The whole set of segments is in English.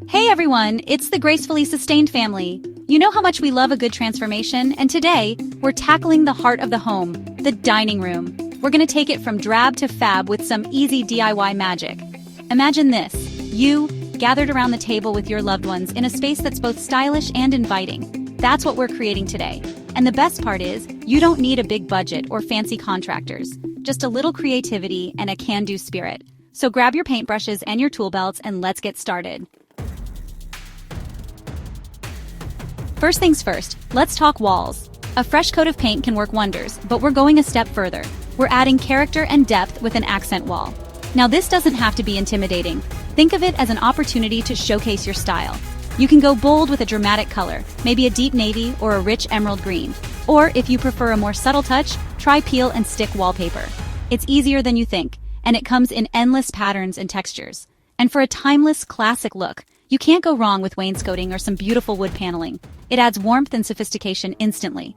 Hey everyone, it's the Gracefully Sustained family. You know how much we love a good transformation, and today, we're tackling the heart of the home, the dining room. We're gonna take it from drab to fab with some easy DIY magic. Imagine this, you, gathered around the table with your loved ones in a space that's both stylish and inviting. That's what we're creating today. And the best part is, you don't need a big budget or fancy contractors, just a little creativity and a can-do spirit. So grab your paintbrushes and your tool belts and let's get started. First things first, let's talk walls. A fresh coat of paint can work wonders, but we're going a step further. We're adding character and depth with an accent wall. Now this doesn't have to be intimidating. Think of it as an opportunity to showcase your style. You can go bold with a dramatic color, maybe a deep navy or a rich emerald green. Or if you prefer a more subtle touch, try peel and stick wallpaper. It's easier than you think, and it comes in endless patterns and textures. And for a timeless, classic look, you can't go wrong with wainscoting or some beautiful wood paneling. It adds warmth and sophistication instantly.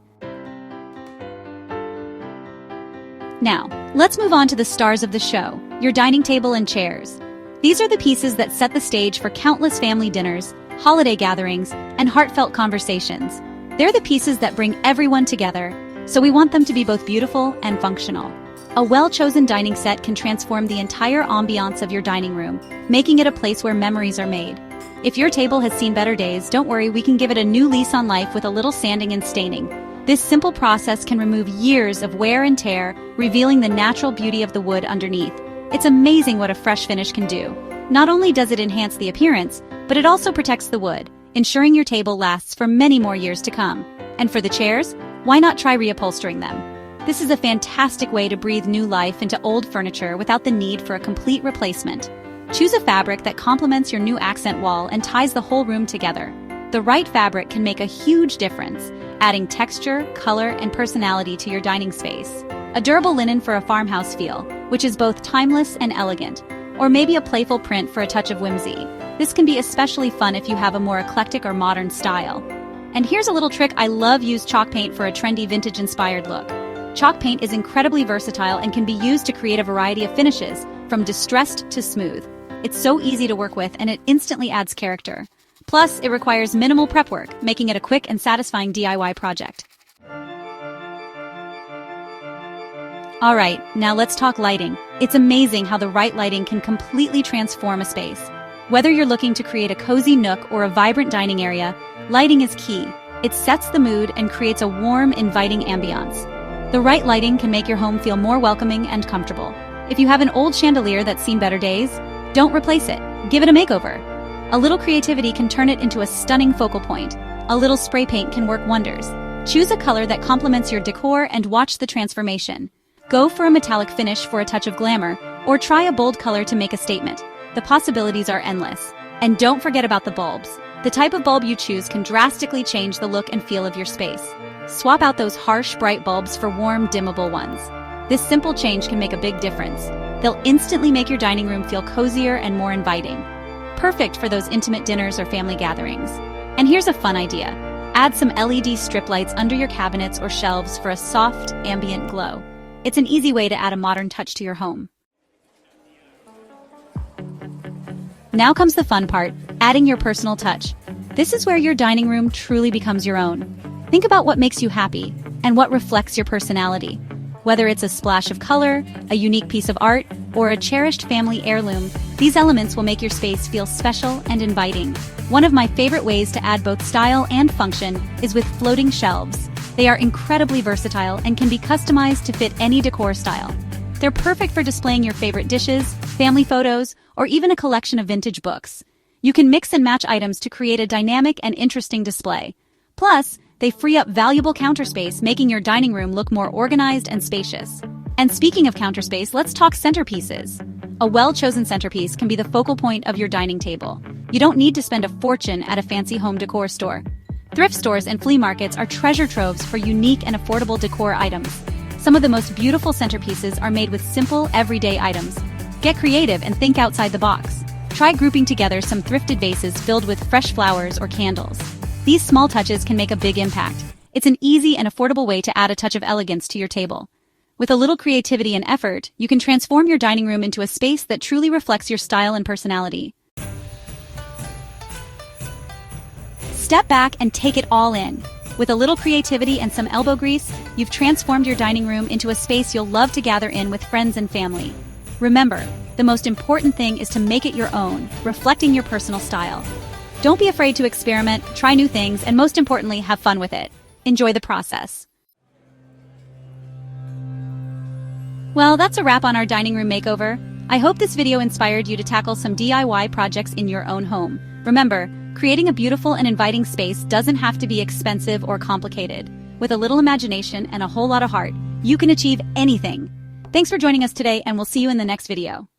Now, let's move on to the stars of the show, your dining table and chairs. These are the pieces that set the stage for countless family dinners, holiday gatherings, and heartfelt conversations. They're the pieces that bring everyone together, so we want them to be both beautiful and functional. A well-chosen dining set can transform the entire ambiance of your dining room, making it a place where memories are made. If your table has seen better days, don't worry, we can give it a new lease on life with a little sanding and staining. This simple process can remove years of wear and tear, revealing the natural beauty of the wood underneath. It's amazing what a fresh finish can do. Not only does it enhance the appearance, but it also protects the wood, ensuring your table lasts for many more years to come. And for the chairs, why not try reupholstering them? This is a fantastic way to breathe new life into old furniture without the need for a complete replacement. Choose a fabric that complements your new accent wall and ties the whole room together. The right fabric can make a huge difference, adding texture, color, and personality to your dining space. A durable linen for a farmhouse feel, which is both timeless and elegant. Or maybe a playful print for a touch of whimsy. This can be especially fun if you have a more eclectic or modern style. And here's a little trick: I love use chalk paint for a trendy vintage-inspired look. Chalk paint is incredibly versatile and can be used to create a variety of finishes, from distressed to smooth. It's so easy to work with and it instantly adds character. Plus, it requires minimal prep work, making it a quick and satisfying DIY project. Alright, now let's talk lighting. It's amazing how the right lighting can completely transform a space. Whether you're looking to create a cozy nook or a vibrant dining area, lighting is key. It sets the mood and creates a warm, inviting ambiance. The right lighting can make your home feel more welcoming and comfortable. If you have an old chandelier that's seen better days, don't replace it. Give it a makeover. A little creativity can turn it into a stunning focal point. A little spray paint can work wonders. Choose a color that complements your decor and watch the transformation. Go for a metallic finish for a touch of glamour, or try a bold color to make a statement. The possibilities are endless. And don't forget about the bulbs. The type of bulb you choose can drastically change the look and feel of your space. Swap out those harsh, bright bulbs for warm, dimmable ones. This simple change can make a big difference. They'll instantly make your dining room feel cozier and more inviting. Perfect for those intimate dinners or family gatherings. And here's a fun idea. Add some LED strip lights under your cabinets or shelves for a soft, ambient glow. It's an easy way to add a modern touch to your home. Now comes the fun part, adding your personal touch. This is where your dining room truly becomes your own. Think about what makes you happy and what reflects your personality. Whether it's a splash of color, a unique piece of art, or a cherished family heirloom, these elements will make your space feel special and inviting. One of my favorite ways to add both style and function is with floating shelves. They are incredibly versatile and can be customized to fit any decor style. They're perfect for displaying your favorite dishes, family photos, or even a collection of vintage books. You can mix and match items to create a dynamic and interesting display. Plus, they free up valuable counter space, making your dining room look more organized and spacious. And speaking of counter space, let's talk centerpieces. A well-chosen centerpiece can be the focal point of your dining table. You don't need to spend a fortune at a fancy home decor store. Thrift stores and flea markets are treasure troves for unique and affordable decor items. Some of the most beautiful centerpieces are made with simple, everyday items. Get creative and think outside the box. Try grouping together some thrifted vases filled with fresh flowers or candles. These small touches can make a big impact. It's an easy and affordable way to add a touch of elegance to your table. With a little creativity and effort, you can transform your dining room into a space that truly reflects your style and personality. Step back and take it all in. With a little creativity and some elbow grease, you've transformed your dining room into a space you'll love to gather in with friends and family. Remember, the most important thing is to make it your own, reflecting your personal style. Don't be afraid to experiment, try new things, and most importantly, have fun with it. Enjoy the process. Well, that's a wrap on our dining room makeover. I hope this video inspired you to tackle some DIY projects in your own home. Remember, creating a beautiful and inviting space doesn't have to be expensive or complicated. With a little imagination and a whole lot of heart, you can achieve anything. Thanks for joining us today, and we'll see you in the next video.